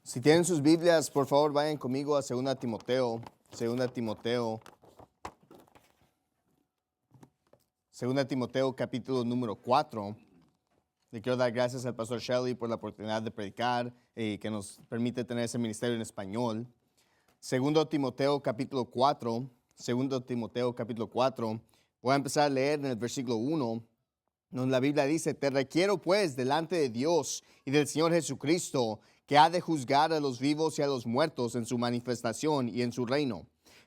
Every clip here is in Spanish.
Si tienen sus Biblias, por favor, vayan conmigo a 2 Timoteo, 2 Timoteo, 2 Timoteo capítulo número 4. Le quiero dar gracias al pastor Shelley por la oportunidad de predicar y que nos permite tener ese ministerio en español. 2 Timoteo capítulo 4, 2 Timoteo capítulo 4. Voy a empezar a leer en el versículo 1, donde la Biblia dice: Te requiero pues delante de Dios y del Señor Jesucristo, que ha de juzgar a los vivos y a los muertos en su manifestación y en su reino.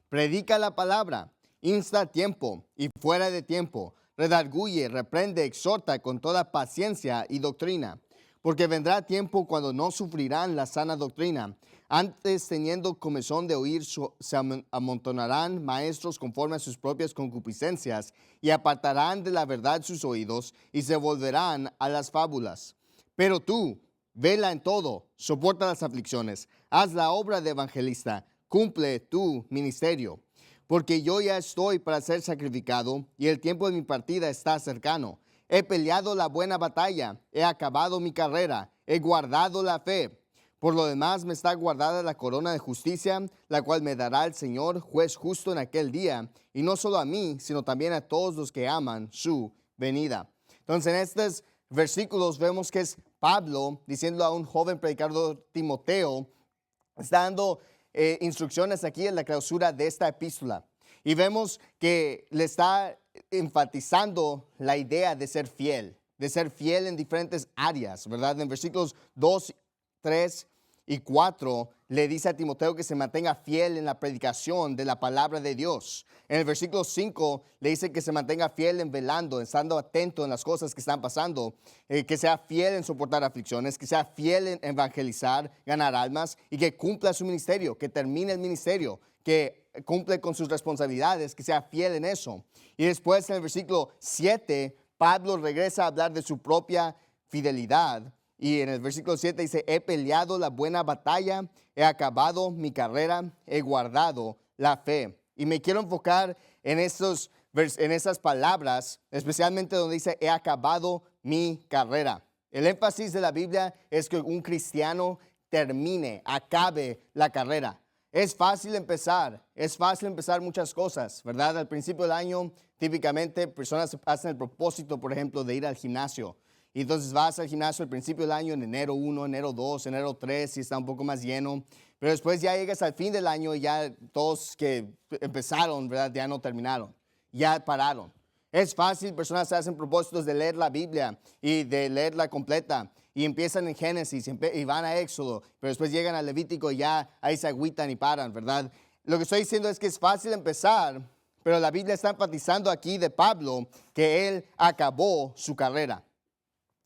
Predica la palabra, insta a tiempo y fuera de tiempo, redarguye, reprende, exhorta con toda paciencia y doctrina. Porque vendrá tiempo cuando no sufrirán la sana doctrina. Antes, teniendo comezón de oír, se amontonarán maestros conforme a sus propias concupiscencias, y apartarán de la verdad sus oídos, y se volverán a las fábulas. Pero tú, vela en todo, soporta las aflicciones, haz la obra de evangelista, cumple tu ministerio. Porque yo ya estoy para ser sacrificado, y el tiempo de mi partida está cercano. He peleado la buena batalla, he acabado mi carrera, he guardado la fe. Por lo demás me está guardada la corona de justicia, la cual me dará el Señor, juez justo en aquel día, y no solo a mí, sino también a todos los que aman su venida. Entonces, en estos versículos vemos que es Pablo diciendo a un joven predicador Timoteo, está dando instrucciones aquí en la clausura de esta epístola. Y vemos que le está enfatizando la idea de ser fiel en diferentes áreas, ¿verdad? En versículos 2, 3 y 4 le dice a Timoteo que se mantenga fiel en la predicación de la palabra de Dios. En el versículo 5 le dice que se mantenga fiel en velando, estando atento en las cosas que están pasando, que sea fiel en soportar aflicciones, que sea fiel en evangelizar, ganar almas, y que cumpla su ministerio, que termine el ministerio, que cumple con sus responsabilidades, que sea fiel en eso. Y después en el versículo 7, Pablo regresa a hablar de su propia fidelidad. Y en el versículo 7 dice: he peleado la buena batalla, he acabado mi carrera, he guardado la fe. Y me quiero enfocar en esas palabras, especialmente donde dice: he acabado mi carrera. El énfasis de la Biblia es que un cristiano acabe la carrera. Es fácil empezar muchas cosas, ¿verdad? Al principio del año, típicamente, personas hacen el propósito, por ejemplo, de ir al gimnasio. Y entonces vas al gimnasio al principio del año, en enero 1, enero 2, enero 3, si está un poco más lleno. Pero después ya llegas al fin del año y ya todos que empezaron, ¿verdad? Ya no terminaron, ya pararon. Es fácil, personas hacen propósitos de leer la Biblia y de leerla completa. Y empiezan en Génesis y van a Éxodo, pero después llegan a Levítico y ya ahí se agüitan y paran, ¿verdad? Lo que estoy diciendo es que es fácil empezar, pero la Biblia está enfatizando aquí de Pablo que él acabó su carrera.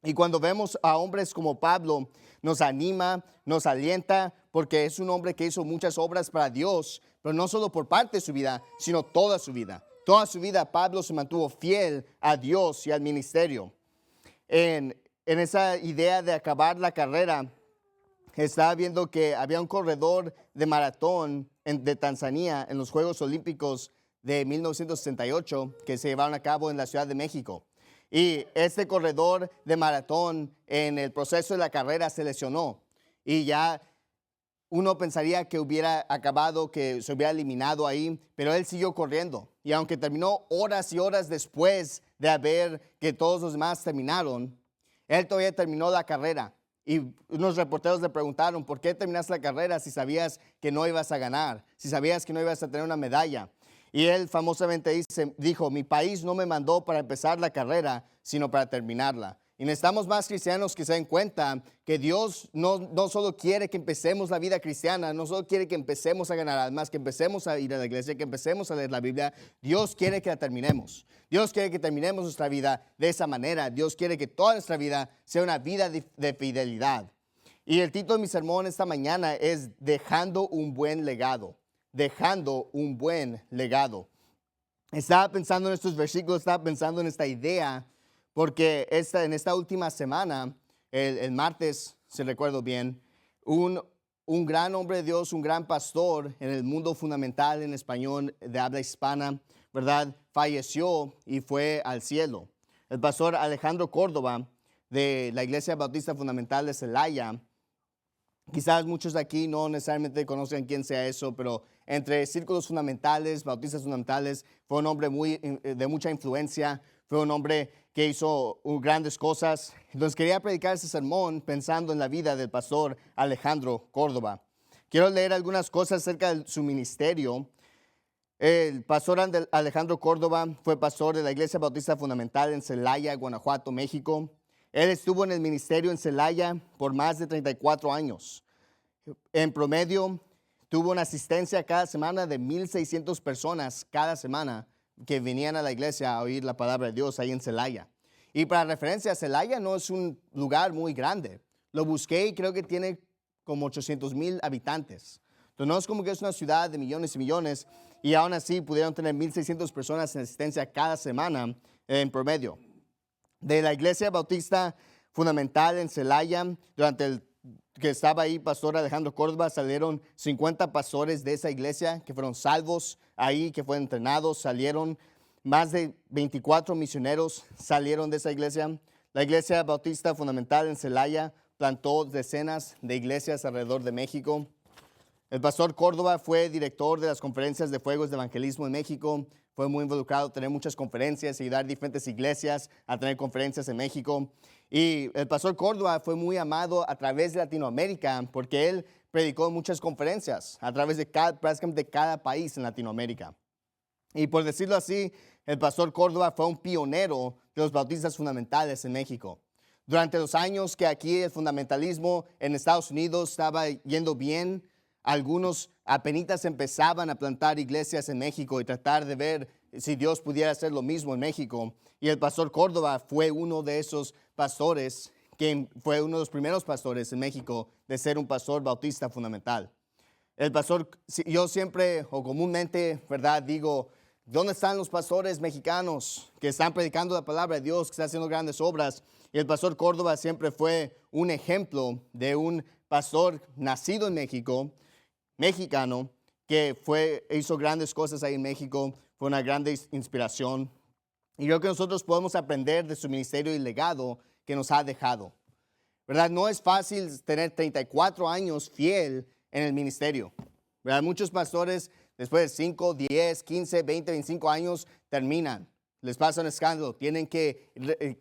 Y cuando vemos a hombres como Pablo, nos anima, nos alienta, porque es un hombre que hizo muchas obras para Dios, pero no solo por parte de su vida, sino toda su vida. Toda su vida Pablo se mantuvo fiel a Dios y al ministerio. En esa idea de acabar la carrera, estaba viendo que había un corredor de maratón de Tanzania en los Juegos Olímpicos de 1968 que se llevaron a cabo en la Ciudad de México. Y este corredor de maratón en el proceso de la carrera se lesionó y ya uno pensaría que hubiera acabado, que se hubiera eliminado ahí, pero él siguió corriendo. Y aunque terminó horas y horas después de ver que todos los demás terminaron, él todavía terminó la carrera. Y unos reporteros le preguntaron: ¿por qué terminaste la carrera si sabías que no ibas a ganar? Si sabías que no ibas a tener una medalla. Y él famosamente dijo: mi país no me mandó para empezar la carrera, sino para terminarla. Y necesitamos más cristianos que se den cuenta que Dios no solo quiere que empecemos la vida cristiana, no solo quiere que empecemos a ganar almas, que empecemos a ir a la iglesia, que empecemos a leer la Biblia. Dios quiere que la terminemos. Dios quiere que terminemos nuestra vida de esa manera. Dios quiere que toda nuestra vida sea una vida de fidelidad. Y el título de mi sermón esta mañana es Dejando un buen legado. Dejando un buen legado. Estaba pensando en estos versículos, estaba pensando en esta idea, porque en esta última semana, el martes, si recuerdo bien, un gran hombre de Dios, un gran pastor en el mundo fundamental en español de habla hispana, ¿verdad?, falleció y fue al cielo. El pastor Alejandro Córdoba, de la Iglesia Bautista Fundamental de Celaya, Quizás muchos de aquí no necesariamente conocen quién sea eso, pero entre círculos fundamentales, bautistas fundamentales, fue un hombre de mucha influencia, fue un hombre que hizo grandes cosas. Entonces quería predicar ese sermón pensando en la vida del pastor Alejandro Córdoba. Quiero leer algunas cosas acerca de su ministerio. El pastor Alejandro Córdoba fue pastor de la Iglesia Bautista Fundamental en Celaya, Guanajuato, México. Él estuvo en el ministerio en Celaya por más de 34 años. En promedio, tuvo una asistencia cada semana de 1,600 personas cada semana que venían a la iglesia a oír la palabra de Dios ahí en Celaya. Y para referencia, Celaya no es un lugar muy grande. Lo busqué y creo que tiene como 800,000 habitantes. Entonces no es como que es una ciudad de millones y millones, y aún así pudieron tener 1,600 personas en asistencia cada semana en promedio. De la Iglesia Bautista Fundamental en Celaya, durante el que estaba ahí pastor Alejandro Córdoba, salieron 50 pastores de esa iglesia que fueron salvos ahí, que fueron entrenados, salieron más de 24 misioneros salieron de esa iglesia. La Iglesia Bautista Fundamental en Celaya plantó decenas de iglesias alrededor de México. El pastor Córdoba fue director de las conferencias de fuegos de evangelismo en México. Fue muy involucrado en tener muchas conferencias y ayudar a diferentes iglesias a tener conferencias en México. Y el pastor Córdoba fue muy amado a través de Latinoamérica porque él predicó en muchas conferencias a través de prácticamente cada país en Latinoamérica. Y por decirlo así, el pastor Córdoba fue un pionero de los bautistas fundamentales en México. Durante los años que aquí el fundamentalismo en Estados Unidos estaba yendo bien, algunos apenitas empezaban a plantar iglesias en México y tratar de ver si Dios pudiera hacer lo mismo en México. Y el pastor Córdoba fue uno de esos pastores, que fue uno de los primeros pastores en México de ser un pastor bautista fundamental. El pastor, yo siempre o comúnmente, ¿verdad? Digo, ¿dónde están los pastores mexicanos que están predicando la palabra de Dios, que están haciendo grandes obras? Y el pastor Córdoba siempre fue un ejemplo de un pastor nacido en México, mexicano, que hizo grandes cosas ahí en México, fue una grande inspiración. Y creo que nosotros podemos aprender de su ministerio y legado que nos ha dejado. ¿Verdad? No es fácil tener 34 años fiel en el ministerio. ¿Verdad? Muchos pastores después de 5, 10, 15, 20, 25 años terminan. Les pasa un escándalo, tienen que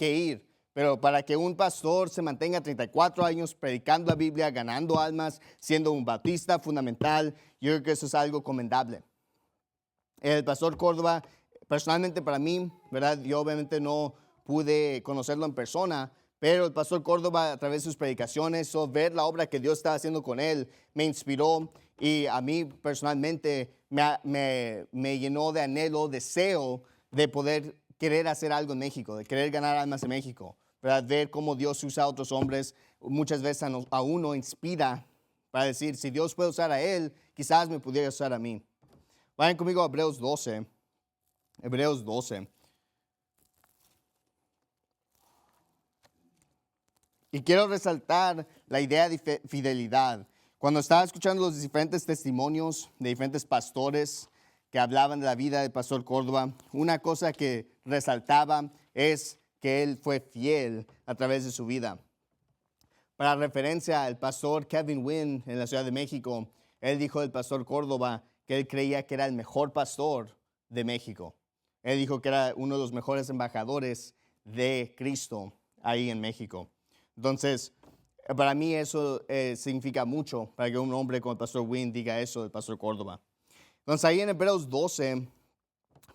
ir. Pero para que un pastor se mantenga 34 años predicando la Biblia, ganando almas, siendo un bautista fundamental, yo creo que eso es algo commendable. El pastor Córdoba, personalmente para mí, ¿verdad? Yo obviamente no pude conocerlo en persona, pero el pastor Córdoba, a través de sus predicaciones, o ver la obra que Dios estaba haciendo con él, me inspiró y a mí personalmente me llenó de anhelo, deseo de poder querer hacer algo en México, de querer ganar almas en México, ¿verdad? Ver cómo Dios usa a otros hombres, muchas veces a uno inspira para decir, si Dios puede usar a él, quizás me pudiera usar a mí. Vayan conmigo a Hebreos 12. Hebreos 12. Y quiero resaltar la idea de fidelidad. Cuando estaba escuchando los diferentes testimonios de diferentes pastores que hablaban de la vida del pastor Córdoba, una cosa que resaltaba es que él fue fiel a través de su vida. Para referencia, el pastor Kevin Wynn en la Ciudad de México, él dijo del pastor Córdoba que él creía que era el mejor pastor de México. Él dijo que era uno de los mejores embajadores de Cristo ahí en México. Entonces, para mí eso significa mucho para que un hombre como el pastor Wynn diga eso del pastor Córdoba. Entonces, ahí en Hebreos 12,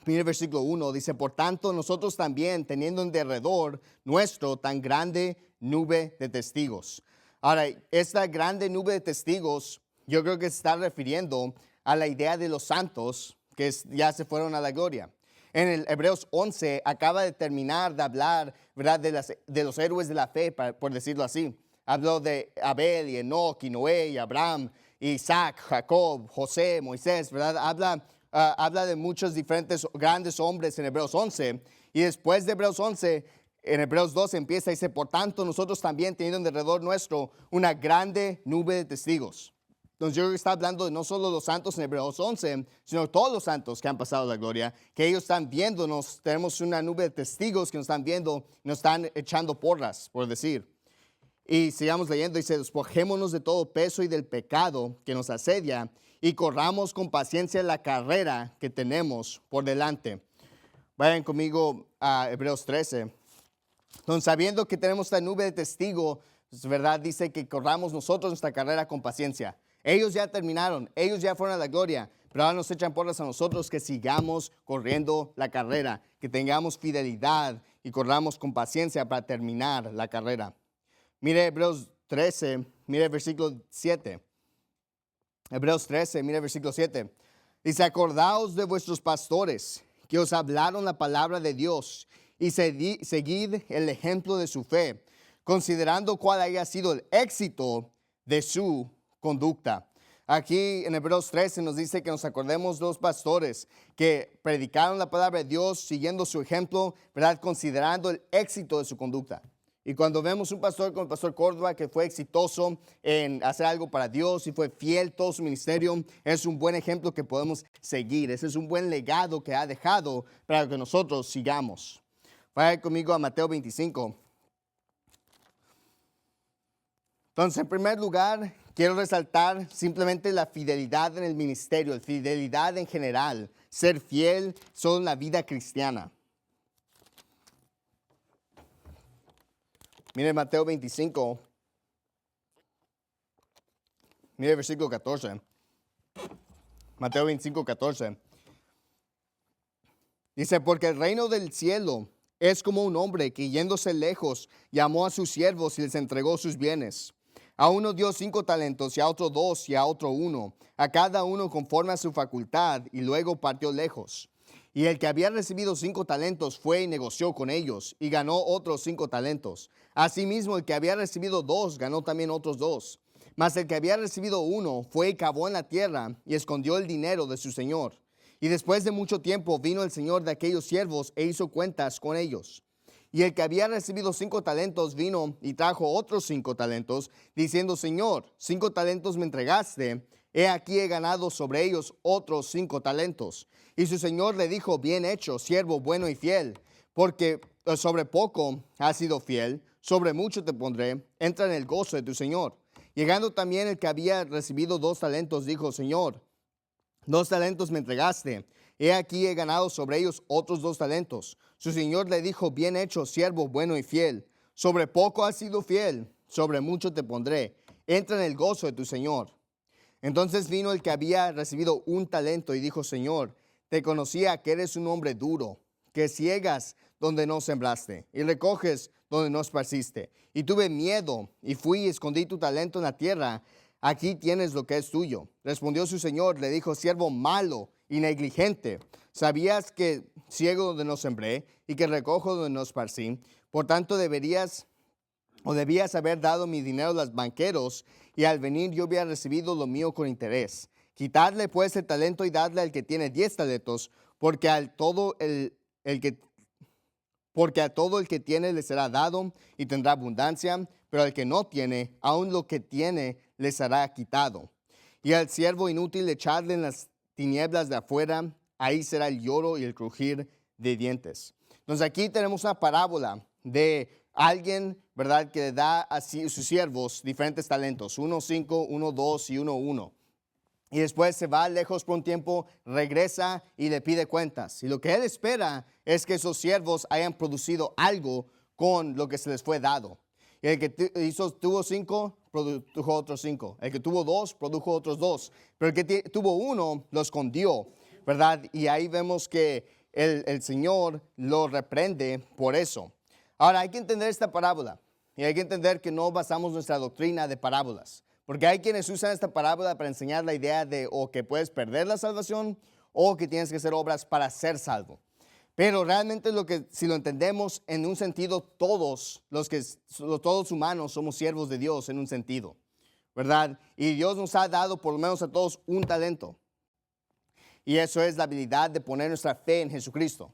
primer versículo 1, dice, por tanto, nosotros también, teniendo en derredor nuestro tan grande nube de testigos. Ahora, esta grande nube de testigos, yo creo que se está refiriendo a la idea de los santos que ya se fueron a la gloria. En el Hebreos 11 acaba de terminar de hablar, ¿verdad?, de los héroes de la fe, por decirlo así. Habló de Abel y Enoch y Noé y Abraham, Isaac, Jacob, José, Moisés, ¿verdad? Habla de muchos diferentes grandes hombres en Hebreos 11. Y después de Hebreos 11, en Hebreos 12 empieza y dice, por tanto, nosotros también teniendo en derredor nuestro una grande nube de testigos. Entonces yo creo que está hablando de no solo los santos en Hebreos 11, sino todos los santos que han pasado la gloria, que ellos están viéndonos, tenemos una nube de testigos que nos están viendo, nos están echando porras, por decir. Y sigamos leyendo, dice, despojémonos de todo peso y del pecado que nos asedia y corramos con paciencia la carrera que tenemos por delante. Vayan conmigo a Hebreos 13. Entonces, sabiendo que tenemos esta nube de testigos, ¿verdad? Dice que corramos nosotros nuestra carrera con paciencia. Ellos ya terminaron, ellos ya fueron a la gloria, pero ahora nos echan porras a nosotros que sigamos corriendo la carrera, que tengamos fidelidad y corramos con paciencia para terminar la carrera. Mire Hebreos 13, mire el versículo 7. Hebreos 13, mire el versículo 7. Dice, acordaos de vuestros pastores que os hablaron la palabra de Dios y seguid el ejemplo de su fe, considerando cuál haya sido el éxito de su conducta. Aquí en Hebreos 13 nos dice que nos acordemos de los pastores que predicaron la palabra de Dios siguiendo su ejemplo, ¿verdad? Considerando el éxito de su conducta. Y cuando vemos un pastor como el pastor Córdoba que fue exitoso en hacer algo para Dios y fue fiel todo su ministerio, es un buen ejemplo que podemos seguir. Ese es un buen legado que ha dejado para que nosotros sigamos. Vaya conmigo a Mateo 25. Entonces, en primer lugar, quiero resaltar simplemente la fidelidad en el ministerio, la fidelidad en general, ser fiel solo en la vida cristiana. Mire Mateo 25, mire el versículo 14. Mateo 25, 14. Dice, porque el reino del cielo es como un hombre que yéndose lejos llamó a sus siervos y les entregó sus bienes. A uno dio 5 talentos y a otro 2 y a otro 1, a cada uno conforme a su facultad, y luego partió lejos. Y el que había recibido 5 talentos fue y negoció con ellos y ganó otros 5 talentos. Asimismo, el que había recibido 2 ganó también otros 2. Mas el que había recibido 1 fue y cavó en la tierra y escondió el dinero de su señor. Y después de mucho tiempo vino el señor de aquellos siervos e hizo cuentas con ellos. Y el que había recibido 5 talentos vino y trajo otros 5 talentos, diciendo, Señor, 5 talentos me entregaste, he aquí he ganado sobre ellos otros 5 talentos. Y su señor le dijo, bien hecho, siervo bueno y fiel, porque sobre poco has sido fiel, sobre mucho te pondré, entra en el gozo de tu señor. Llegando también el que había recibido 2 talentos, dijo, Señor, 2 talentos me entregaste, he aquí he ganado sobre ellos otros 2 talentos. Su señor le dijo, bien hecho, siervo bueno y fiel, sobre poco has sido fiel, sobre mucho te pondré, entra en el gozo de tu señor. Entonces vino el que había recibido 1 talento y dijo, Señor, te conocía que eres un hombre duro, que ciegas donde no sembraste y recoges donde no esparciste. Y tuve miedo y fui y escondí tu talento en la tierra. Aquí tienes lo que es tuyo. Respondió su señor, le dijo, siervo malo y negligente. ¿Sabías que ciego donde no sembré y que recojo donde no esparcí? Por tanto debías haber dado mi dinero a los banqueros, y al venir yo hubiera recibido lo mío con interés. Quitadle pues el talento y dadle al que tiene 10 talentos, porque a todo el que tiene le será dado y tendrá abundancia, pero al que no tiene, aun lo que tiene le será quitado. Y al siervo inútil echadle en las tinieblas de afuera, ahí será el lloro y el crujir de dientes. Entonces aquí tenemos una parábola de alguien, ¿verdad?, que da a sus siervos diferentes talentos, 1, 5, 1, 2 y 1, 1. Y después se va lejos por un tiempo, regresa y le pide cuentas. Y lo que él espera es que esos siervos hayan producido algo con lo que se les fue dado. Y el que tuvo 5, produjo otros 5. El que tuvo 2, produjo otros 2. Pero el que tuvo 1, lo escondió, ¿verdad? Y ahí vemos que el Señor lo reprende por eso. Ahora, hay que entender esta parábola. Y hay que entender que no basamos nuestra doctrina de parábolas. Porque hay quienes usan esta parábola para enseñar la idea de o que puedes perder la salvación o que tienes que hacer obras para ser salvo. Pero realmente si lo entendemos en un sentido, todos humanos somos siervos de Dios en un sentido, ¿verdad? Y Dios nos ha dado por lo menos a todos un talento. Y eso es la habilidad de poner nuestra fe en Jesucristo.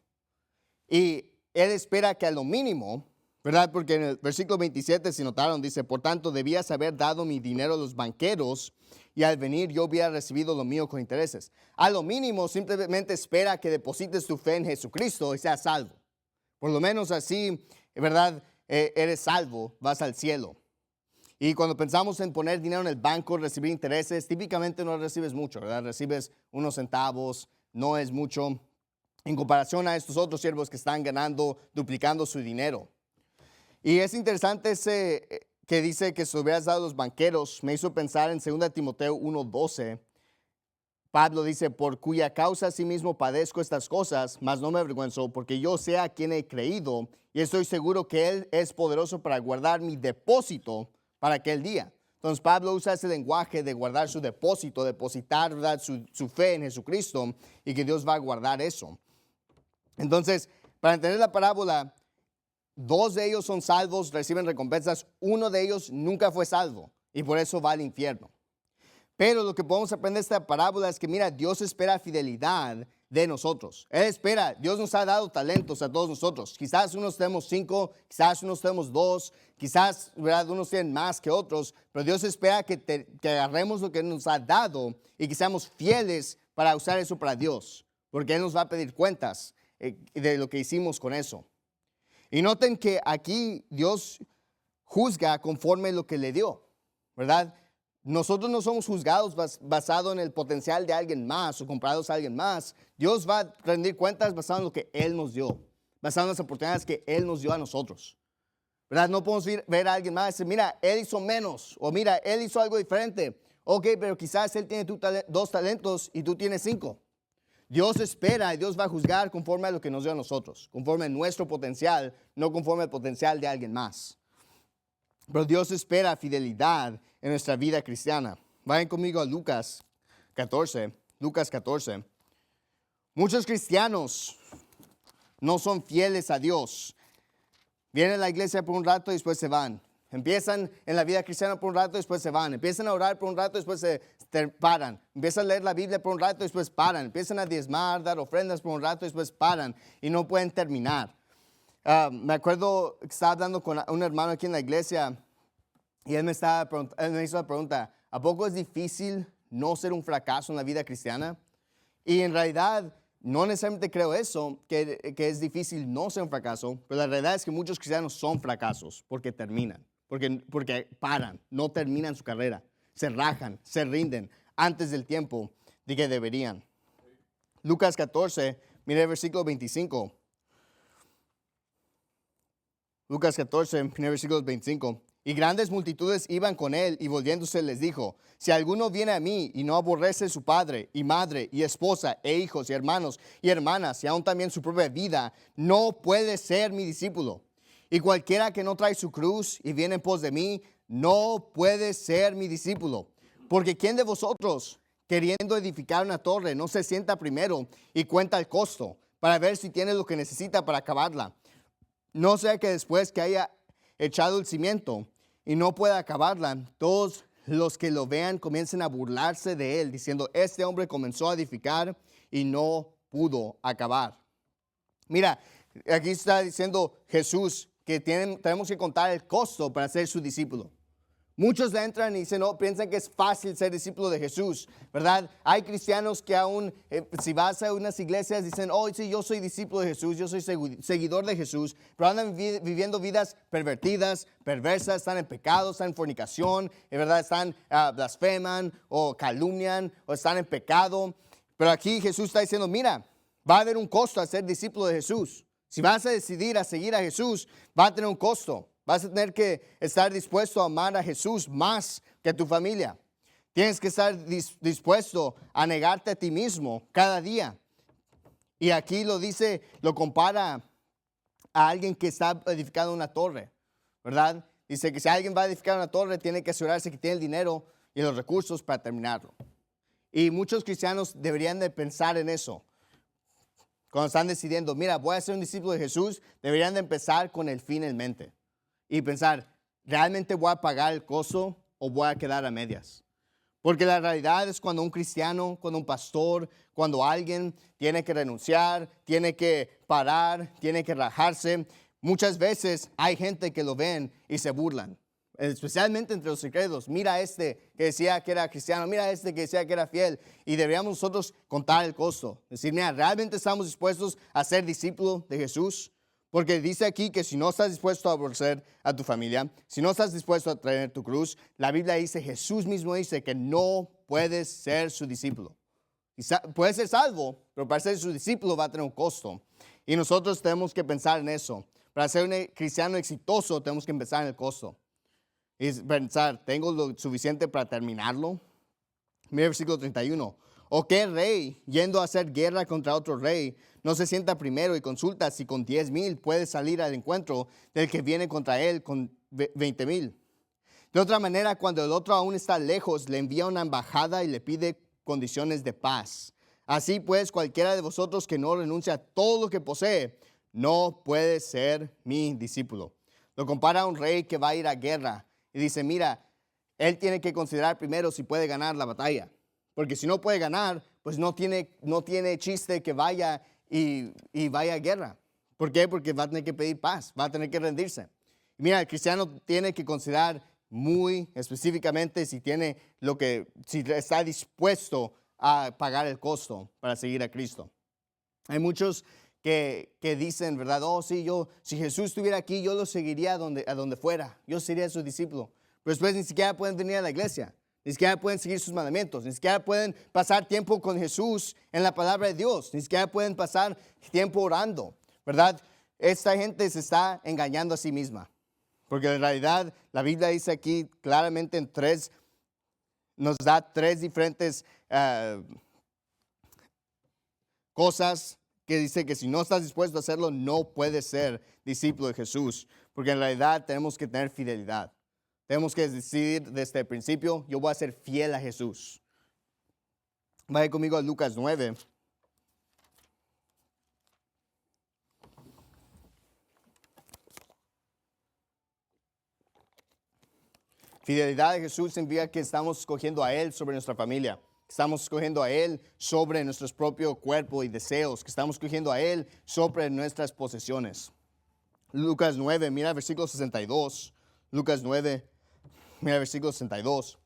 Y Él espera que a lo mínimo, ¿verdad? Porque en el versículo 27, si notaron, dice, por tanto, debías haber dado mi dinero a los banqueros y al venir yo hubiera recibido lo mío con intereses. A lo mínimo, simplemente espera que deposites tu fe en Jesucristo y seas salvo. Por lo menos así, ¿verdad? Eres salvo, vas al cielo. Y cuando pensamos en poner dinero en el banco, recibir intereses, típicamente no recibes mucho, ¿verdad? Recibes unos centavos, no es mucho en comparación a estos otros siervos que están ganando, duplicando su dinero. Y es interesante ese que dice que se lo hubieras dado a los banqueros. Me hizo pensar en 2 Timoteo 1:12. Pablo dice, por cuya causa asimismo padezco estas cosas, mas no me avergüenzo, porque yo sé a quien he creído, y estoy seguro que Él es poderoso para guardar mi depósito para aquel día. Entonces Pablo usa ese lenguaje de guardar su depósito, depositar, ¿verdad?, su fe en Jesucristo, y que Dios va a guardar eso. Entonces, para entender la parábola, 2 de ellos son salvos, reciben recompensas, uno de ellos nunca fue salvo, y por eso va al infierno. Pero lo que podemos aprender de esta parábola es que, mira, Dios espera fidelidad de nosotros. Él espera, Dios nos ha dado talentos a todos nosotros. Quizás unos tenemos 5, quizás unos tenemos 2, quizás, ¿verdad?, unos tienen más que otros, pero Dios espera que agarremos lo que nos ha dado y que seamos fieles para usar eso para Dios, porque Él nos va a pedir cuentas de lo que hicimos con eso. Y noten que aquí Dios juzga conforme a lo que le dio, ¿verdad? Nosotros no somos juzgados basado en el potencial de alguien más o comparados a alguien más. Dios va a rendir cuentas basado en lo que Él nos dio, basado en las oportunidades que Él nos dio a nosotros, ¿verdad? No podemos ver a alguien más y decir, mira, Él hizo menos, o mira, Él hizo algo diferente. Ok, pero quizás Él tiene 2 talentos y tú tienes 5. Dios espera y Dios va a juzgar conforme a lo que nos dio a nosotros, conforme a nuestro potencial, no conforme al potencial de alguien más. Pero Dios espera fidelidad en nuestra vida cristiana. Vayan conmigo a Lucas 14. Lucas 14. Muchos cristianos no son fieles a Dios. Vienen a la iglesia por un rato y después se van. Empiezan en la vida cristiana por un rato y después se van. Empiezan a orar por un rato y después se paran. Empiezan a leer la Biblia por un rato y después paran. Empiezan a diezmar, dar ofrendas por un rato y después paran. Y no pueden terminar. Me acuerdo que estaba hablando con un hermano aquí en la iglesia y él me hizo la pregunta, ¿a poco es difícil no ser un fracaso en la vida cristiana? Y en realidad no necesariamente creo eso, que es difícil no ser un fracaso, pero la realidad es que muchos cristianos son fracasos porque terminan, porque paran, no terminan su carrera, se rajan, se rinden antes del tiempo de que deberían. Lucas 14, mire el versículo 25. Lucas 14, mire el versículo 25. Y grandes multitudes iban con él, y volviéndose les dijo, si alguno viene a mí y no aborrece su padre y madre y esposa e hijos y hermanos y hermanas y aún también su propia vida, no puede ser mi discípulo. Y cualquiera que no trae su cruz y viene en pos de mí, no puede ser mi discípulo. Porque ¿quién de vosotros, queriendo edificar una torre, no se sienta primero y cuenta el costo para ver si tiene lo que necesita para acabarla? No sea que después que haya echado el cimiento y no pueda acabarla, todos los que lo vean comiencen a burlarse de él, diciendo, este hombre comenzó a edificar y no pudo acabar. Mira, aquí está diciendo Jesús que tenemos que contar el costo para ser su discípulo. Muchos le entran y dicen, no, piensan que es fácil ser discípulo de Jesús, ¿verdad? Hay cristianos que aún, si vas a unas iglesias, dicen, oh, sí, yo soy discípulo de Jesús, yo soy seguidor de Jesús, pero andan viviendo vidas pervertidas, perversas, están en pecado, están en fornicación, ¿verdad? Están, blasfeman o calumnian o están en pecado. Pero aquí Jesús está diciendo, mira, va a haber un costo a ser discípulo de Jesús. Si vas a decidir a seguir a Jesús, va a tener un costo. Vas a tener que estar dispuesto a amar a Jesús más que a tu familia. Tienes que estar dispuesto a negarte a ti mismo cada día. Y aquí lo dice, lo compara a alguien que está edificando una torre, ¿verdad? Dice que si alguien va a edificar una torre, tiene que asegurarse que tiene el dinero y los recursos para terminarlo. Y muchos cristianos deberían de pensar en eso. Cuando están decidiendo, mira, voy a ser un discípulo de Jesús, deberían de empezar con el fin en mente. Y pensar, ¿realmente voy a pagar el costo o voy a quedar a medias? Porque la realidad es cuando un cristiano, cuando un pastor, cuando alguien tiene que renunciar, tiene que parar, tiene que rajarse, muchas veces hay gente que lo ven y se burlan. Especialmente entre los incrédulos. Mira este que decía que era cristiano, mira este que decía que era fiel. Y deberíamos nosotros contar el costo. Decir, mira, ¿realmente estamos dispuestos a ser discípulos de Jesús? Porque dice aquí que si no estás dispuesto a aborrecer a tu familia, si no estás dispuesto a traer tu cruz, la Biblia dice, Jesús mismo dice que no puedes ser su discípulo. Puedes ser salvo, pero para ser su discípulo va a tener un costo. Y nosotros tenemos que pensar en eso. Para ser un cristiano exitoso tenemos que pensar en el costo. Y pensar, ¿tengo lo suficiente para terminarlo? Mira el versículo 31. ¿O qué rey, yendo a hacer guerra contra otro rey, no se sienta primero y consulta si con 10,000 puede salir al encuentro del que viene contra él con 20,000? De otra manera, cuando el otro aún está lejos, le envía una embajada y le pide condiciones de paz. Así pues, cualquiera de vosotros que no renuncie a todo lo que posee, no puede ser mi discípulo. Lo compara a un rey que va a ir a guerra y dice, mira, él tiene que considerar primero si puede ganar la batalla. Porque si no puede ganar, pues no tiene chiste que vaya y vaya a guerra. ¿Por qué? Porque va a tener que pedir paz, va a tener que rendirse. Mira, el cristiano tiene que considerar muy específicamente si está dispuesto a pagar el costo para seguir a Cristo. Hay muchos que dicen, ¿verdad? Oh, sí, si Jesús estuviera aquí, yo lo seguiría a donde fuera. Yo sería su discípulo. Pero después ni siquiera pueden venir a la iglesia. Ni siquiera pueden seguir sus mandamientos. Ni siquiera pueden pasar tiempo con Jesús en la palabra de Dios. Ni siquiera pueden pasar tiempo orando, ¿verdad? Esta gente se está engañando a sí misma. Porque en realidad la Biblia dice aquí claramente nos da tres diferentes cosas que dice que si no estás dispuesto a hacerlo, no puedes ser discípulo de Jesús. Porque en realidad tenemos que tener fidelidad. Tenemos que decidir desde el principio, yo voy a ser fiel a Jesús. Vaya conmigo a Lucas 9. Fidelidad a Jesús significa que estamos escogiendo a Él sobre nuestra familia. Estamos escogiendo a Él sobre nuestro propio cuerpo y deseos. Que estamos escogiendo a Él sobre nuestras posesiones. Lucas 9, mira el versículo 62. Lucas 9. Mira el versículo 62.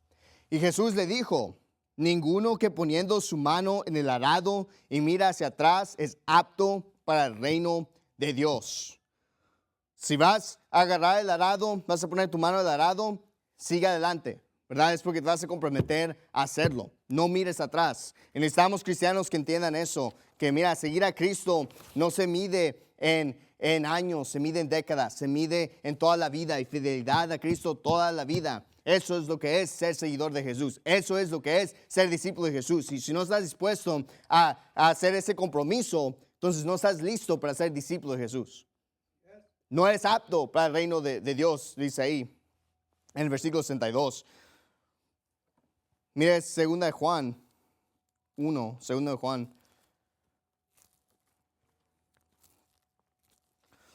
Y Jesús le dijo, ninguno que poniendo su mano en el arado y mira hacia atrás es apto para el reino de Dios. Si vas a agarrar el arado, vas a poner tu mano en el arado, sigue adelante, ¿verdad? Es porque te vas a comprometer a hacerlo. No mires atrás. Y necesitamos cristianos que entiendan eso, que mira, seguir a Cristo no se mide en años, se mide en décadas, se mide en toda la vida y fidelidad a Cristo toda la vida. Eso es lo que es ser seguidor de Jesús. Eso es lo que es ser discípulo de Jesús. Y si no estás dispuesto a hacer ese compromiso, entonces no estás listo para ser discípulo de Jesús. No eres apto para el reino de Dios, dice ahí en el versículo 62. Mire, 2 de Juan 1, 2 de Juan.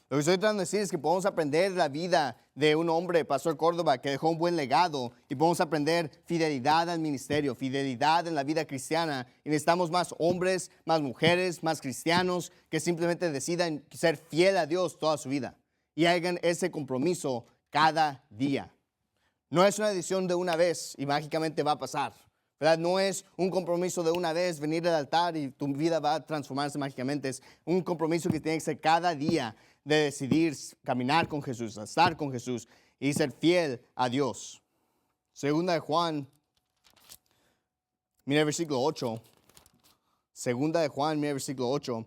Lo que estoy tratando de decir es que podemos aprender la vida de un hombre, Pastor Córdoba, que dejó un buen legado y podemos aprender fidelidad al ministerio, fidelidad en la vida cristiana. Y necesitamos más hombres, más mujeres, más cristianos que simplemente decidan ser fiel a Dios toda su vida y hagan ese compromiso cada día. No es una decisión de una vez y mágicamente va a pasar, ¿verdad? No es un compromiso de una vez venir al altar y tu vida va a transformarse mágicamente. Es un compromiso que tiene que ser cada día de decidir caminar con Jesús, estar con Jesús y ser fiel a Dios. Segunda de Juan, mira el versículo 8. Segunda de Juan, mira el versículo 8.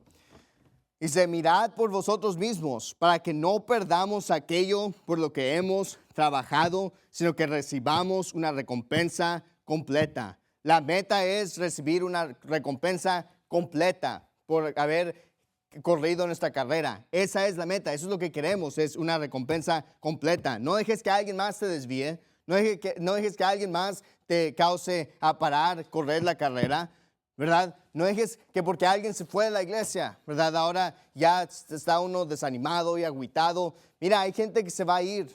Dice, mirad por vosotros mismos, para que no perdamos aquello por lo que hemos trabajado, sino que recibamos una recompensa completa. La meta es recibir una recompensa completa por haber corrido nuestra carrera. Esa es la meta, eso es lo que queremos, es una recompensa completa. No dejes que alguien más te desvíe, no dejes que alguien más te cause a parar, correr la carrera, ¿verdad? No dejes que porque alguien se fue de la iglesia, ¿verdad? Ahora ya está uno desanimado y agüitado. Mira, hay gente que se va a ir,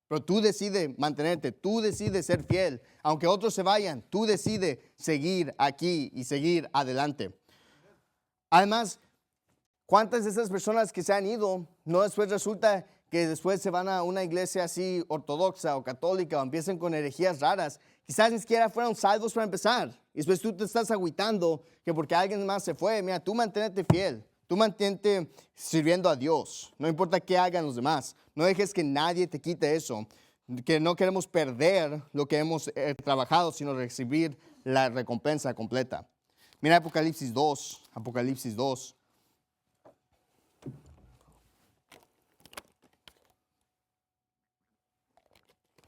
pero tú decides mantenerte, tú decides ser fiel. Aunque otros se vayan, tú decides seguir aquí y seguir adelante. Además, ¿cuántas de esas personas que se han ido, no después resulta que después se van a una iglesia así ortodoxa o católica o empiezan con herejías raras? Quizás ni siquiera fueron salvos para empezar. Y después tú te estás agüitando que porque alguien más se fue. Mira, tú mantente fiel. Tú mantente sirviendo a Dios. No importa qué hagan los demás. No dejes que nadie te quite eso. Que no queremos perder lo que hemos trabajado, sino recibir la recompensa completa. Mira Apocalipsis 2. Apocalipsis 2.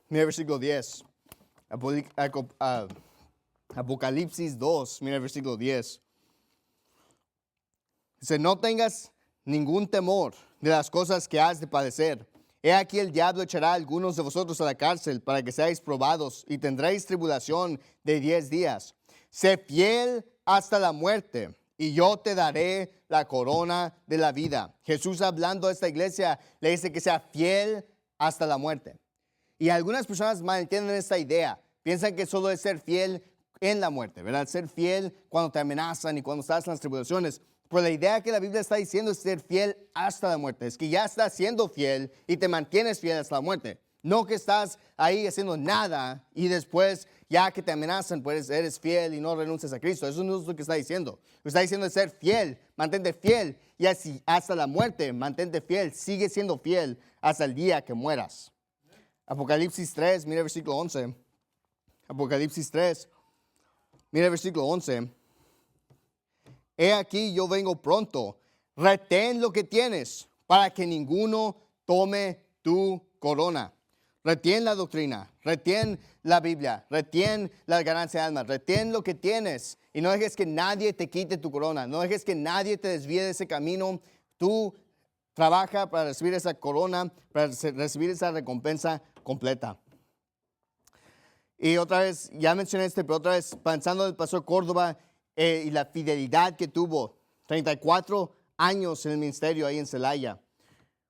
Mira el versículo 10. Apocalipsis 2. Mira el versículo 10. Dice, no tengas ningún temor de las cosas que has de padecer. He aquí el diablo echará a algunos de vosotros a la cárcel para que seáis probados y tendréis tribulación de 10 días. Sé fiel hasta la muerte y yo te daré la corona de la vida. Jesús, hablando a esta iglesia, le dice que sea fiel hasta la muerte. Y algunas personas malentienden esta idea. Piensan que solo es ser fiel en la muerte, ¿verdad? Ser fiel cuando te amenazan y cuando estás en las tribulaciones. Pero la idea que la Biblia está diciendo es ser fiel hasta la muerte. Es que ya estás siendo fiel y te mantienes fiel hasta la muerte. No que estás ahí haciendo nada y después, ya que te amenazan, pues eres fiel y no renuncias a Cristo. Eso no es lo que está diciendo. Lo que está diciendo es ser fiel, mantente fiel y así hasta la muerte, mantente fiel. Sigue siendo fiel hasta el día que mueras. Apocalipsis 3, mira el versículo 11. Apocalipsis 3, mira el versículo 11. He aquí yo vengo pronto, retén lo que tienes para que ninguno tome tu corona. Retén la doctrina, retén la Biblia, retén la ganancia de almas, retén lo que tienes y no dejes que nadie te quite tu corona, no dejes que nadie te desvíe de ese camino. Tú trabaja para recibir esa corona, para recibir esa recompensa completa. Y otra vez, ya mencioné pero otra vez pensando en el pastor Córdoba, y la fidelidad que tuvo, 34 años en el ministerio ahí en Celaya.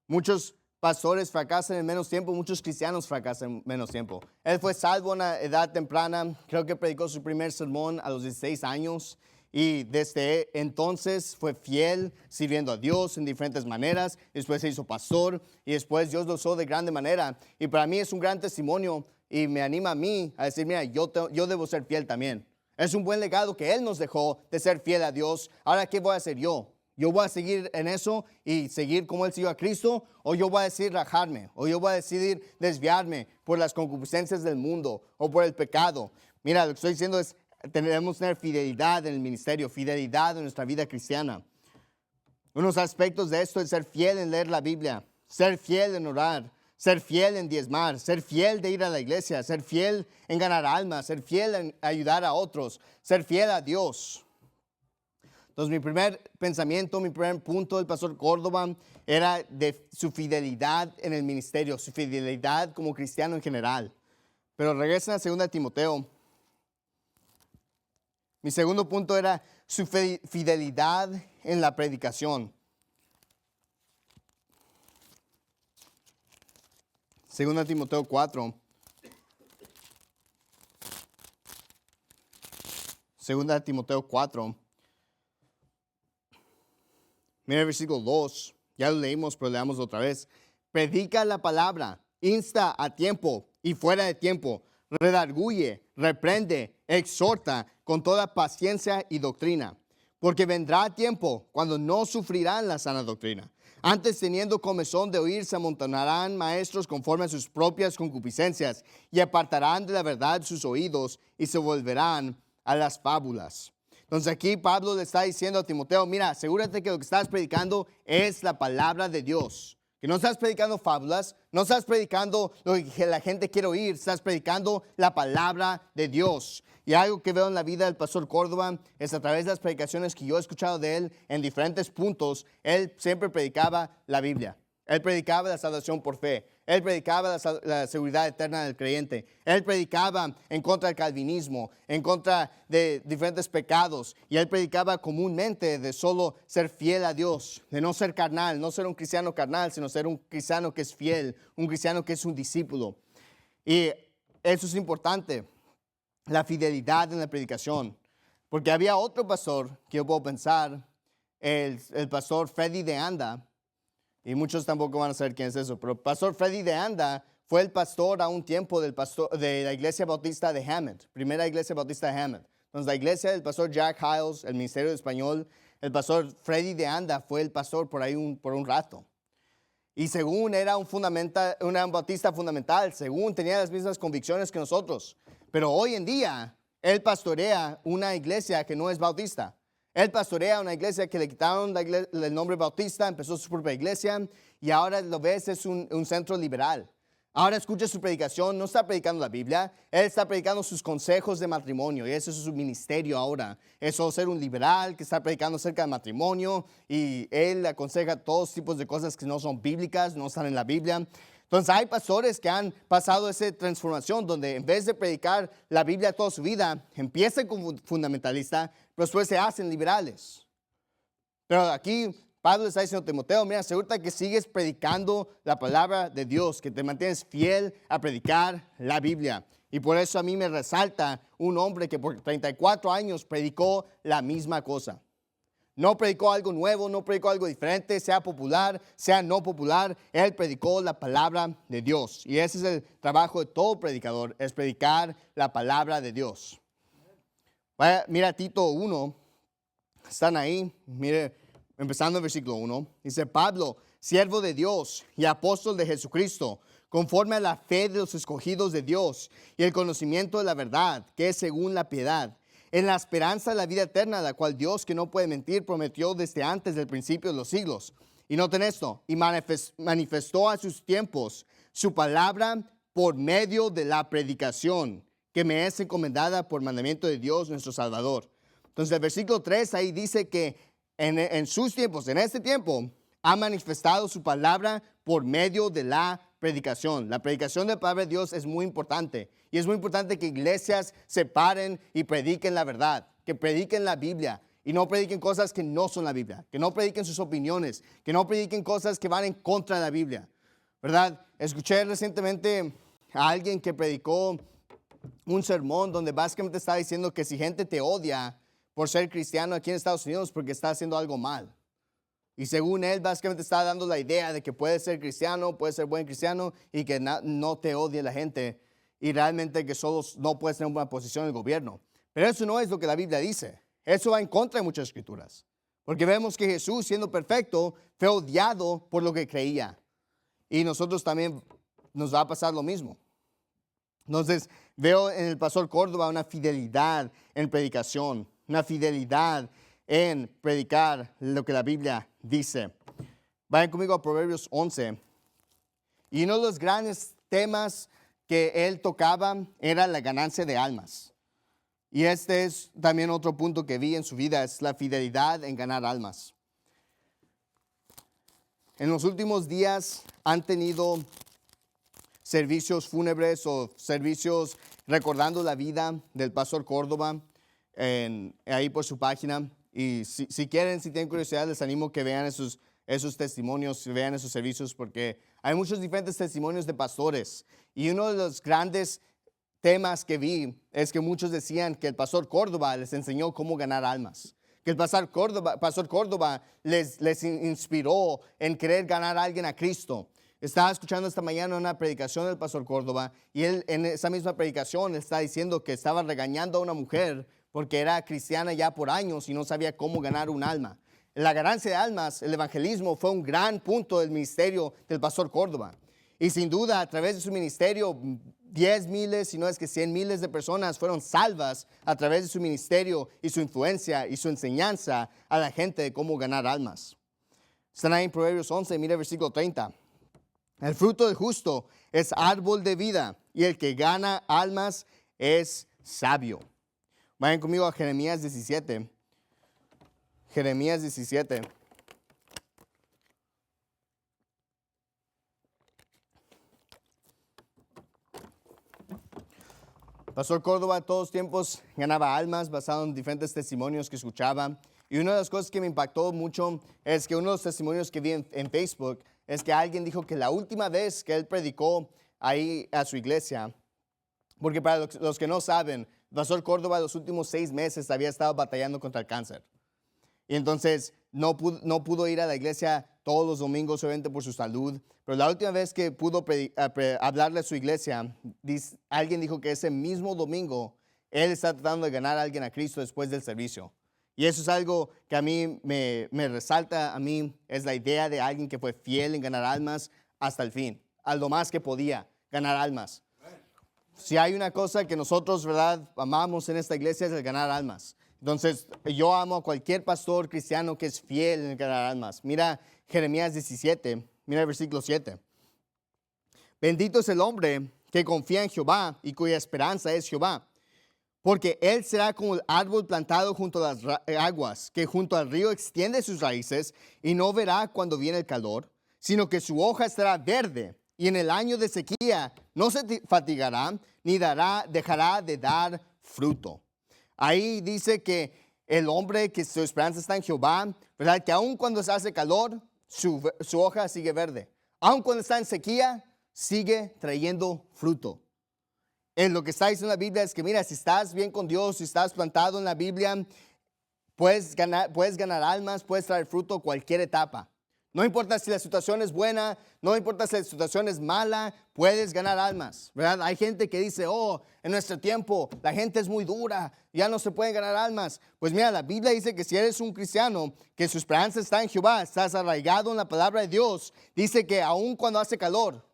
Muchos pastores fracasan en menos tiempo, muchos cristianos fracasan en menos tiempo. Él fue salvo a una edad temprana, creo que predicó su primer sermón a los 16 años y desde entonces fue fiel sirviendo a Dios en diferentes maneras. Después se hizo pastor y después Dios lo usó de grande manera. Y para mí es un gran testimonio y me anima a mí a decir, mira, yo debo ser fiel también. Es un buen legado que Él nos dejó de ser fiel a Dios. Ahora, ¿qué voy a hacer yo? ¿Yo voy a seguir en eso y seguir como Él siguió a Cristo? ¿O yo voy a decidir rajarme? ¿O yo voy a decidir desviarme por las concupiscencias del mundo o por el pecado? Mira, lo que estoy diciendo es, debemos tener fidelidad en el ministerio, fidelidad en nuestra vida cristiana. Unos aspectos de esto es ser fiel en leer la Biblia, ser fiel en orar, ser fiel en diezmar, ser fiel de ir a la iglesia, ser fiel en ganar almas, ser fiel en ayudar a otros, ser fiel a Dios. Entonces mi primer pensamiento, mi primer punto del pastor Córdoba era de su fidelidad en el ministerio, su fidelidad como cristiano en general. Pero regresen a 2 Timoteo. Mi segundo punto era su fidelidad en la predicación. 2 Timoteo 4. 2 Timoteo 4. Mira el versículo 2. Ya lo leímos, pero leamos otra vez. Predica la palabra, insta a tiempo y fuera de tiempo. Redarguye, reprende, exhorta con toda paciencia y doctrina. Porque vendrá tiempo cuando no sufrirán la sana doctrina. Antes, teniendo comezón de oír, se amontonarán maestros conforme a sus propias concupiscencias y apartarán de la verdad sus oídos y se volverán a las fábulas. Entonces aquí Pablo le está diciendo a Timoteo, mira, asegúrate que lo que estás predicando es la palabra de Dios. Que no estás predicando fábulas, no estás predicando lo que la gente quiere oír, estás predicando la palabra de Dios. Y algo que veo en la vida del pastor Córdoba es a través de las predicaciones que yo he escuchado de él en diferentes puntos, él siempre predicaba la Biblia. Él predicaba la salvación por fe. Él predicaba la seguridad eterna del creyente. Él predicaba en contra del calvinismo, en contra de diferentes pecados. Y él predicaba comúnmente de solo ser fiel a Dios, de no ser carnal, no ser un cristiano carnal, sino ser un cristiano que es fiel, un cristiano que es un discípulo. Y eso es importante, la fidelidad en la predicación. Porque había otro pastor que yo puedo pensar, el pastor Freddy de Anda. Y muchos tampoco van a saber quién es eso. Pero pastor Freddy de Anda fue el pastor a un tiempo de la iglesia bautista de Hammond. Primera iglesia bautista de Hammond. Entonces la iglesia del pastor Jack Hyles, el ministerio de español, El pastor Freddy de Anda fue el pastor por ahí por un rato. Y según era un bautista fundamental, según tenía las mismas convicciones que nosotros. Pero hoy en día, él pastorea una iglesia que no es bautista. Él pastorea una iglesia que le quitaron el nombre bautista, empezó su propia iglesia y ahora lo ves es un centro liberal. Ahora escucha su predicación, no está predicando la Biblia, él está predicando sus consejos de matrimonio y ese es su ministerio ahora. Eso es ser un liberal que está predicando acerca del matrimonio y él aconseja todos tipos de cosas que no son bíblicas, no están en la Biblia. Entonces hay pastores que han pasado esa transformación donde en vez de predicar la Biblia toda su vida, empiezan como fundamentalista, pero después se hacen liberales. Pero aquí Pablo está diciendo a Timoteo, mira, asegúrate que sigues predicando la palabra de Dios, que te mantienes fiel a predicar la Biblia. Y por eso a mí me resalta un hombre que por 34 años predicó la misma cosa. No predicó algo nuevo, no predicó algo diferente, sea popular, sea no popular. Él predicó la palabra de Dios. Y ese es el trabajo de todo predicador, es predicar la palabra de Dios. Mira Tito 1, están ahí, mire. Empezando el versículo 1, dice Pablo, siervo de Dios y apóstol de Jesucristo, conforme a la fe de los escogidos de Dios y el conocimiento de la verdad, que es según la piedad, en la esperanza de la vida eterna, la cual Dios, que no puede mentir, prometió desde antes del principio de los siglos. Y noten esto, y manifestó a sus tiempos su palabra por medio de la predicación, que me es encomendada por mandamiento de Dios nuestro Salvador. Entonces el versículo 3 ahí dice que en sus tiempos, en este tiempo, ha manifestado su palabra por medio de la predicación. La predicación de la palabra de Dios es muy importante. Y es muy importante que iglesias se paren y prediquen la verdad, que prediquen la Biblia y no prediquen cosas que no son la Biblia, que no prediquen sus opiniones, que no prediquen cosas que van en contra de la Biblia. ¿Verdad? Escuché recientemente a alguien que predicó un sermón donde básicamente estaba diciendo que si gente te odia por ser cristiano aquí en Estados Unidos porque está haciendo algo mal. Y según él, básicamente está dando la idea de que puedes ser cristiano, puedes ser buen cristiano y que no te odie la gente y realmente que solo no puedes tener una posición en el gobierno. Pero eso no es lo que la Biblia dice. Eso va en contra de muchas escrituras. Porque vemos que Jesús, siendo perfecto, fue odiado por lo que creía. Y nosotros también nos va a pasar lo mismo. Entonces, veo en el pastor Córdoba una fidelidad en predicación, una fidelidad en predicar lo que la Biblia dice. Vayan conmigo a Proverbios 11. Y uno de los grandes temas que él tocaba era la ganancia de almas. Y este es también otro punto que vi en su vida, es la fidelidad en ganar almas. En los últimos días han tenido servicios fúnebres o servicios recordando la vida del pastor Córdoba ahí por su página. Y si quieren, si tienen curiosidad, les animo que vean esos testimonios, vean esos servicios, porque hay muchos diferentes testimonios de pastores. Y uno de los grandes temas que vi es que muchos decían que el pastor Córdoba les enseñó cómo ganar almas. Que el pastor Córdoba les inspiró en querer ganar a alguien a Cristo. Estaba escuchando esta mañana una predicación del pastor Córdoba y él en esa misma predicación está diciendo que estaba regañando a una mujer porque era cristiana ya por años y no sabía cómo ganar un alma. La ganancia de almas, el evangelismo, fue un gran punto del ministerio del pastor Córdoba. Y sin duda, a través de su ministerio, 10 miles, si no es que 100 miles de personas fueron salvas a través de su ministerio y su influencia y su enseñanza a la gente de cómo ganar almas. Están ahí en Proverbios 11, mira el versículo 30. El fruto del justo es árbol de vida y el que gana almas es sabio. Vayan conmigo a Jeremías 17. Jeremías 17. Pastor Córdoba a todos tiempos ganaba almas basado en diferentes testimonios que escuchaba. Y una de las cosas que me impactó mucho es que uno de los testimonios que vi en Facebook es que alguien dijo que la última vez que él predicó ahí a su iglesia, porque para los que no saben, Pastor Córdoba los últimos 6 meses había estado batallando contra el cáncer. Y entonces no pudo ir a la iglesia todos los domingos, obviamente por su salud. Pero la última vez que pudo hablarle a su iglesia, alguien dijo que ese mismo domingo él está tratando de ganar a alguien a Cristo después del servicio. Y eso es algo que a mí me resalta, a mí es la idea de alguien que fue fiel en ganar almas hasta el fin, a lo más que podía, ganar almas. Si hay una cosa que nosotros, ¿verdad?, amamos en esta iglesia es el ganar almas. Entonces, yo amo a cualquier pastor cristiano que es fiel en ganar almas. Mira Jeremías 17, mira el versículo 7. Bendito es el hombre que confía en Jehová y cuya esperanza es Jehová. Porque él será como el árbol plantado junto a las aguas, que junto al río extiende sus raíces y no verá cuando viene el calor, sino que su hoja estará verde y en el año de sequía no se fatigará ni dejará de dar fruto. Ahí dice que el hombre que su esperanza está en Jehová, ¿verdad? Que aun cuando se hace calor, su hoja sigue verde. Aun cuando está en sequía, sigue trayendo fruto. Lo que está diciendo la Biblia es que, mira, si estás bien con Dios, si estás plantado en la Biblia, puedes ganar almas, puedes traer fruto cualquier etapa. No importa si la situación es buena, no importa si la situación es mala, puedes ganar almas, ¿verdad? Hay gente que dice, en nuestro tiempo la gente es muy dura, ya no se pueden ganar almas. Pues mira, la Biblia dice que si eres un cristiano, que su esperanza está en Jehová, estás arraigado en la palabra de Dios, dice que aun cuando hace calor,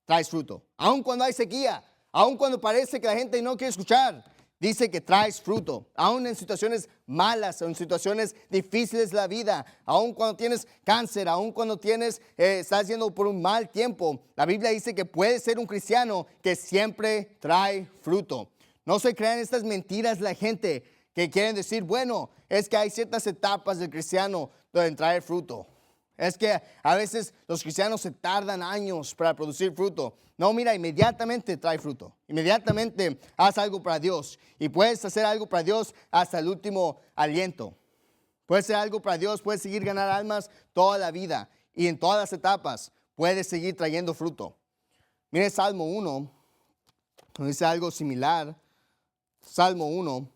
traes fruto. Aun cuando hay sequía, aun cuando parece que la gente no quiere escuchar, dice que traes fruto. Aun en situaciones malas, en situaciones difíciles de la vida, aun cuando tienes cáncer, aun cuando estás yendo por un mal tiempo, la Biblia dice que puedes ser un cristiano que siempre trae fruto. No se crean estas mentiras de la gente que quieren decir, bueno, es que hay ciertas etapas del cristiano donde traer fruto. Es que a veces los cristianos se tardan años para producir fruto. No, mira, inmediatamente trae fruto. Inmediatamente haz algo para Dios. Y puedes hacer algo para Dios hasta el último aliento. Puedes hacer algo para Dios, puedes seguir ganar almas toda la vida. Y en todas las etapas puedes seguir trayendo fruto. Mire Salmo 1, dice algo similar. Salmo 1.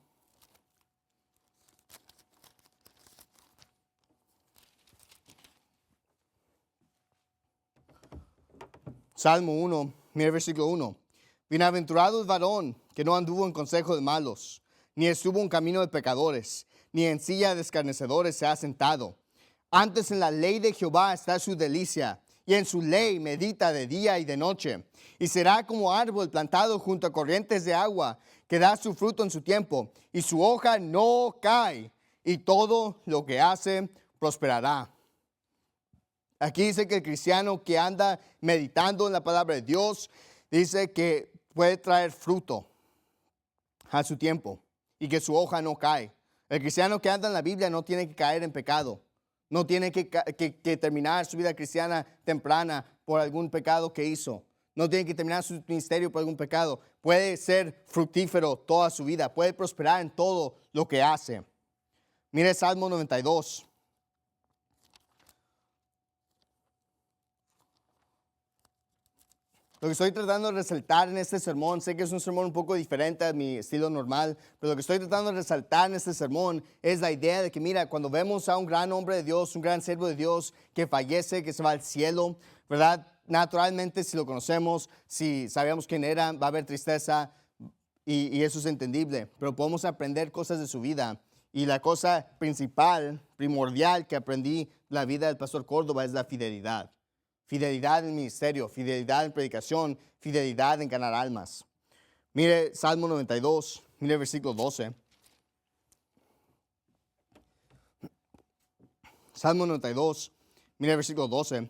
Salmo 1, mira el versículo 1. Bienaventurado el varón que no anduvo en consejo de malos, ni estuvo en camino de pecadores, ni en silla de escarnecedores se ha sentado. Antes en la ley de Jehová está su delicia, y en su ley medita de día y de noche. Y será como árbol plantado junto a corrientes de agua, que da su fruto en su tiempo, y su hoja no cae, y todo lo que hace prosperará. Aquí dice que el cristiano que anda meditando en la palabra de Dios, dice que puede traer fruto a su tiempo y que su hoja no cae. El cristiano que anda en la Biblia no tiene que caer en pecado. No tiene que terminar su vida cristiana temprana por algún pecado que hizo. No tiene que terminar su ministerio por algún pecado. Puede ser fructífero toda su vida. Puede prosperar en todo lo que hace. Mire Salmo 92. Lo que estoy tratando de resaltar en este sermón, sé que es un sermón un poco diferente a mi estilo normal, pero lo que estoy tratando de resaltar en este sermón es la idea de que, mira, cuando vemos a un gran hombre de Dios, un gran siervo de Dios que fallece, que se va al cielo, ¿verdad? Naturalmente, si lo conocemos, si sabemos quién era, va a haber tristeza y eso es entendible, pero podemos aprender cosas de su vida. Y la cosa principal, primordial que aprendí de la vida del pastor Córdoba es la fidelidad. Fidelidad en el ministerio, fidelidad en predicación, fidelidad en ganar almas. Mire Salmo 92, mire el versículo 12. Salmo 92, mire el versículo 12.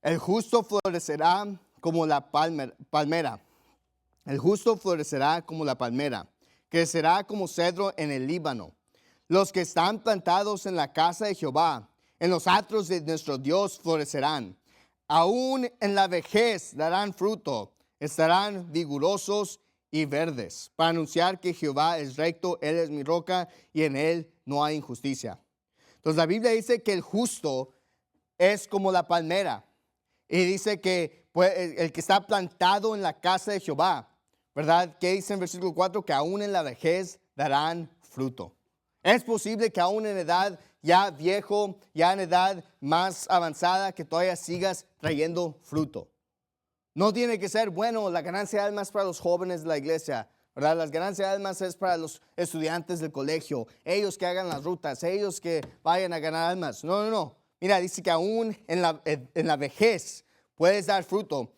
El justo florecerá como la palmera. El justo florecerá como la palmera. Crecerá como cedro en el Líbano. Los que están plantados en la casa de Jehová, en los atrios de nuestro Dios florecerán. Aún en la vejez darán fruto. Estarán vigorosos y verdes, para anunciar que Jehová es recto, Él es mi roca y en Él no hay injusticia. Entonces la Biblia dice que el justo es como la palmera. Y dice que el que está plantado en la casa de Jehová, ¿verdad? Que dice en versículo 4 que aún en la vejez darán fruto. Es posible que aún en edad ya viejo, ya en edad más avanzada, que todavía sigas trayendo fruto. No tiene que ser, bueno, la ganancia de almas para los jóvenes de la iglesia. ¿verdad? Las ganancias de almas es para los estudiantes del colegio, ellos que hagan las rutas, ellos que vayan a ganar almas. No, no, no. Mira, dice que aún en la vejez puedes dar fruto.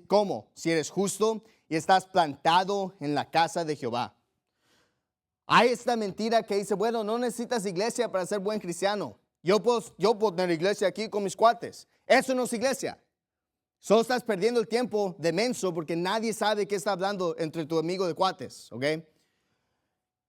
¿Cómo? Si eres justo y estás plantado en la casa de Jehová. Hay esta mentira que dice, bueno, no necesitas iglesia para ser buen cristiano. Yo puedo tener iglesia aquí con mis cuates. Eso no es iglesia. Solo estás perdiendo el tiempo de menso porque nadie sabe qué está hablando entre tu amigo de cuates, ¿ok?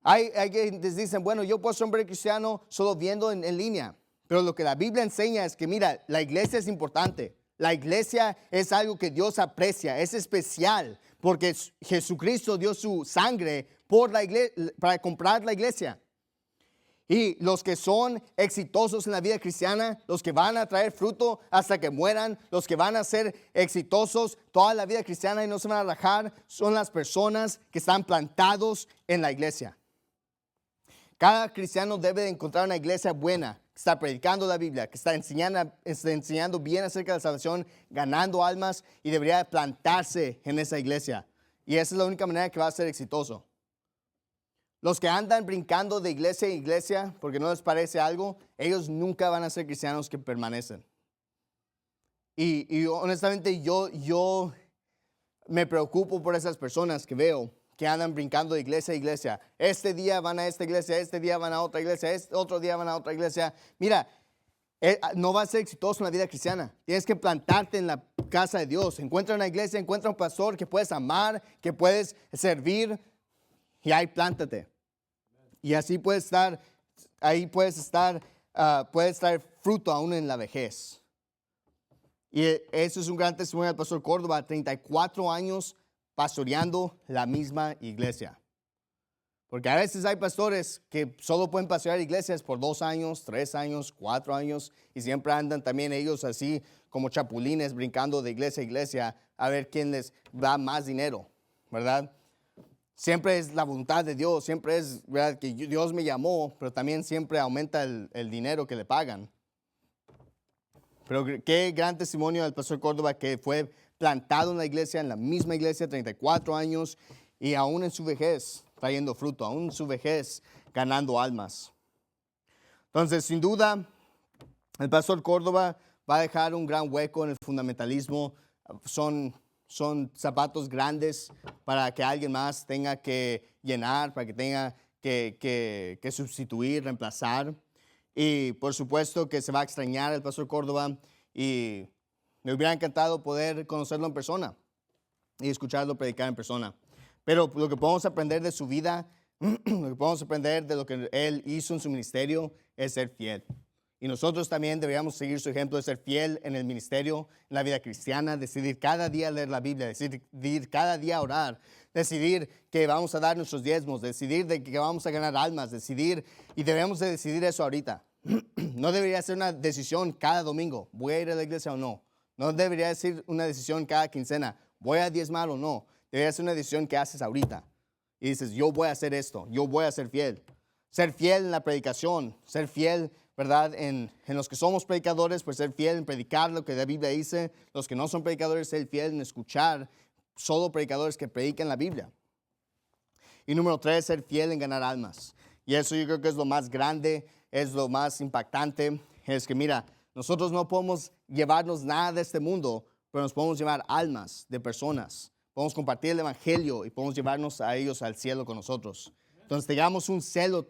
Hay quienes dicen, bueno, yo puedo ser un buen cristiano solo viendo en línea. Pero lo que la Biblia enseña es que, mira, la iglesia es importante. La iglesia es algo que Dios aprecia, es especial, porque Jesucristo dio su sangre por la iglesia, para comprar la iglesia. Y los que son exitosos en la vida cristiana, los que van a traer fruto hasta que mueran, los que van a ser exitosos toda la vida cristiana y no se van a rajar, son las personas que están plantados en la iglesia. Cada cristiano debe de encontrar una iglesia buena, que está predicando la Biblia, que está enseñando bien acerca de la salvación, ganando almas y debería plantarse en esa iglesia. Y esa es la única manera que va a ser exitoso. Los que andan brincando de iglesia en iglesia porque no les parece algo, ellos nunca van a ser cristianos que permanecen. Y honestamente yo me preocupo por esas personas que veo que andan brincando de iglesia a iglesia. Este día van a esta iglesia, este día van a otra iglesia, este otro día van a otra iglesia. Mira, no vas a ser exitoso en la vida cristiana. Tienes que plantarte en la casa de Dios. Encuentra una iglesia, encuentra un pastor que puedes amar, que puedes servir y ahí plántate. Y así puedes estar, puedes traer fruto aún en la vejez. Y eso es un gran testimonio del pastor Córdoba, 34 años pastoreando la misma iglesia. Porque a veces hay pastores que solo pueden pastorear iglesias por 2 años, 3 años, 4 años, y siempre andan también ellos así como chapulines brincando de iglesia a iglesia a ver quién les da más dinero, ¿verdad? Siempre es la voluntad de Dios, siempre es, ¿verdad?, que Dios me llamó, pero también siempre aumenta el dinero que le pagan. Pero qué gran testimonio del pastor Córdoba, que fue plantado en la iglesia, en la misma iglesia, 34 años, y aún en su vejez trayendo fruto, aún en su vejez ganando almas. Entonces, sin duda, el pastor Córdoba va a dejar un gran hueco en el fundamentalismo. Son zapatos grandes para que alguien más tenga que llenar, para que tenga que sustituir, reemplazar. Y por supuesto que se va a extrañar el pastor Córdoba y me hubiera encantado poder conocerlo en persona y escucharlo predicar en persona. Pero lo que podemos aprender de su vida, lo que podemos aprender de lo que él hizo en su ministerio es ser fiel. Y nosotros también deberíamos seguir su ejemplo de ser fiel en el ministerio, en la vida cristiana, decidir cada día leer la Biblia, decidir cada día orar, decidir que vamos a dar nuestros diezmos, decidir de que vamos a ganar almas, y debemos de decidir eso ahorita. No debería ser una decisión cada domingo, ¿voy a ir a la iglesia o no? No debería ser una decisión cada quincena, ¿voy a diezmar o no? Debería ser una decisión que haces ahorita. Y dices, yo voy a hacer esto, yo voy a ser fiel. Ser fiel en la predicación, ser fiel, ¿verdad?, en los que somos predicadores, pues ser fiel en predicar lo que la Biblia dice. Los que no son predicadores, ser fiel en escuchar solo predicadores que predican la Biblia. Y número 3, ser fiel en ganar almas. Y eso yo creo que es lo más grande, es lo más impactante. Es que mira, nosotros no podemos llevarnos nada de este mundo, pero nos podemos llevar almas de personas. Podemos compartir el evangelio y podemos llevarnos a ellos al cielo con nosotros. Entonces tengamos un celo,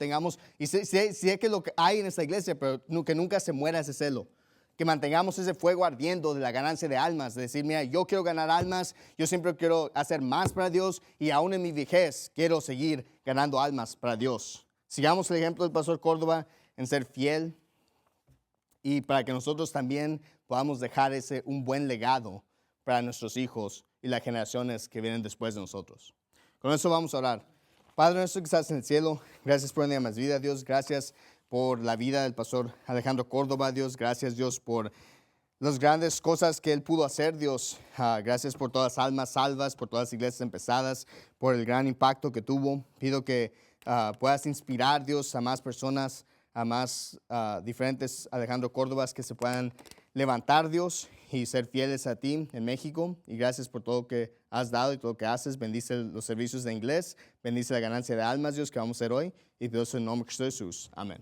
y sé que lo que hay en esta iglesia, pero que nunca se muera ese celo. Que mantengamos ese fuego ardiendo de la ganancia de almas, de decir, mira, yo quiero ganar almas, yo siempre quiero hacer más para Dios y aún en mi vejez quiero seguir ganando almas para Dios. Sigamos el ejemplo del pastor Córdoba en ser fiel y para que nosotros también podamos dejar un buen legado para nuestros hijos y las generaciones que vienen después de nosotros. Con eso vamos a orar. Padre nuestro que estás en el cielo, gracias por un día más vida, Dios. Gracias por la vida del pastor Alejandro Córdoba, Dios. Gracias, Dios, por las grandes cosas que él pudo hacer, Dios. Gracias por todas las almas salvas, por todas las iglesias empezadas, por el gran impacto que tuvo. Pido que puedas inspirar, Dios, a más personas, a más diferentes Alejandro Córdobas que se puedan levantar, Dios, y ser fieles a ti en México. Y gracias por todo lo que has dado y todo lo que haces. Bendice los servicios de inglés. Bendice la ganancia de almas, Dios, que vamos a hacer hoy. Y te doy en el nombre de Cristo Jesús. Amén.